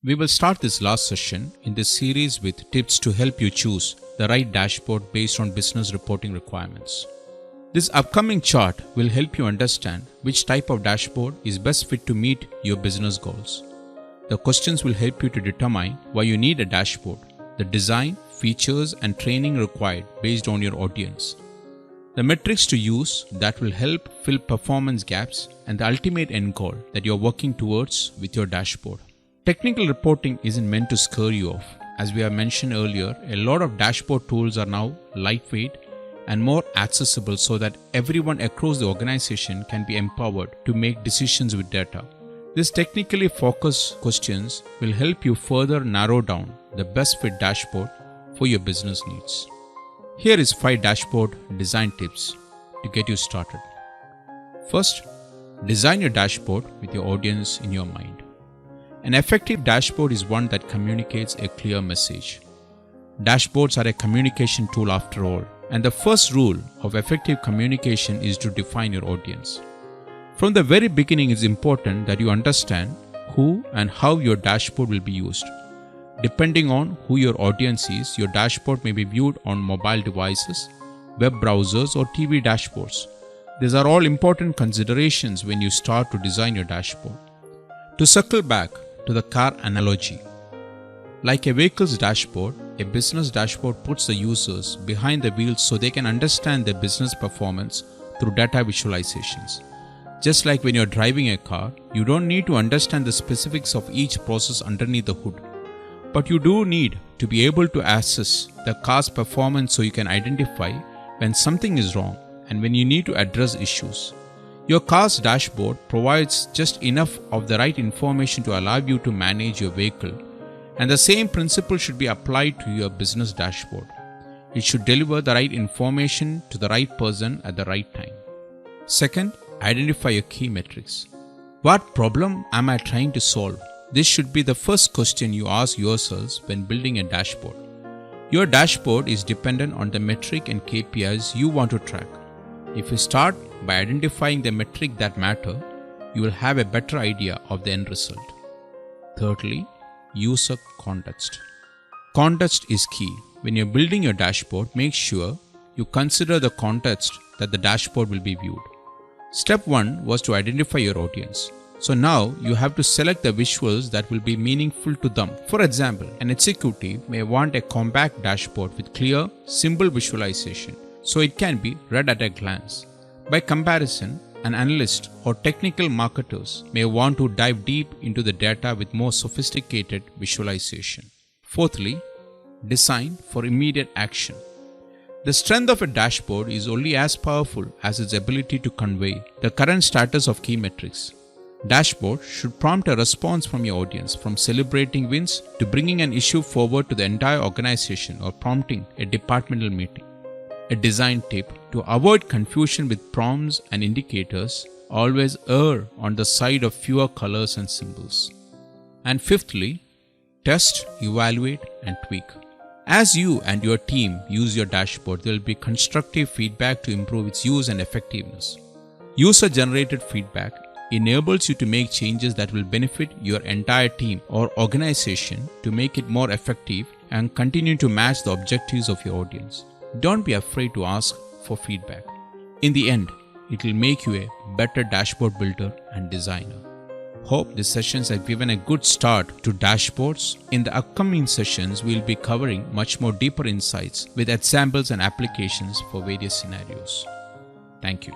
We will start this last session in this series with tips to help you choose the right dashboard based on business reporting requirements. This upcoming chart will help you understand which type of dashboard is best fit to meet your business goals. The questions will help you to determine why you need a dashboard, the design, features, and training required based on your audience, the metrics to use that will help fill performance gaps, and the ultimate end goal that you're working towards with your dashboard. Technical reporting isn't meant to scare you off. As we have mentioned earlier, a lot of dashboard tools are now lightweight and more accessible so that everyone across the organization can be empowered to make decisions with data. These technically focused questions will help you further narrow down the best fit dashboard for your business needs. Here is 5 dashboard design tips to get you started. First, design your dashboard with your audience in your mind. An effective dashboard is one that communicates a clear message. Dashboards are a communication tool after all, and the first rule of effective communication is to define your audience. From the very beginning, it's important that you understand who and how your dashboard will be used. Depending on who your audience is, your dashboard may be viewed on mobile devices, web browsers, or TV dashboards. These are all important considerations when you start to design your dashboard. To circle back to the car analogy, like a vehicle's dashboard, a business dashboard puts the users behind the wheels so they can understand their business performance through data visualizations. Just like when you're driving a car, you don't need to understand the specifics of each process underneath the hood. But you do need to be able to assess the car's performance so you can identify when something is wrong and when you need to address issues. Your car's dashboard provides just enough of the right information to allow you to manage your vehicle, and the same principle should be applied to your business dashboard. It should deliver the right information to the right person at the right time. Second, identify your key metrics. What problem am I trying to solve? This should be the first question you ask yourselves when building a dashboard. Your dashboard is dependent on the metric and KPIs you want to track. If you start by identifying the metric that matter, you will have a better idea of the end result. Thirdly, user context. Context is key. When you're building your dashboard, make sure you consider the context that the dashboard will be viewed. Step 1 was to identify your audience. So now you have to select the visuals that will be meaningful to them. For example, an executive may want a compact dashboard with clear, simple visualization, so it can be read at a glance. By comparison, an analyst or technical marketers may want to dive deep into the data with more sophisticated visualization. Fourthly, design for immediate action. The strength of a dashboard is only as powerful as its ability to convey the current status of key metrics. Dashboard should prompt a response from your audience, from celebrating wins to bringing an issue forward to the entire organization or prompting a departmental meeting. A design tip: to avoid confusion with prompts and indicators, always err on the side of fewer colors and symbols. And fifthly, test, evaluate, and tweak. As you and your team use your dashboard, there will be constructive feedback to improve its use and effectiveness. User-generated feedback enables you to make changes that will benefit your entire team or organization to make it more effective and continue to match the objectives of your audience. Don't be afraid to ask for feedback. In the end, it will make you a better dashboard builder and designer. Hope these sessions have given a good start to dashboards. In the upcoming sessions, we'll be covering much more deeper insights with examples and applications for various scenarios. Thank you.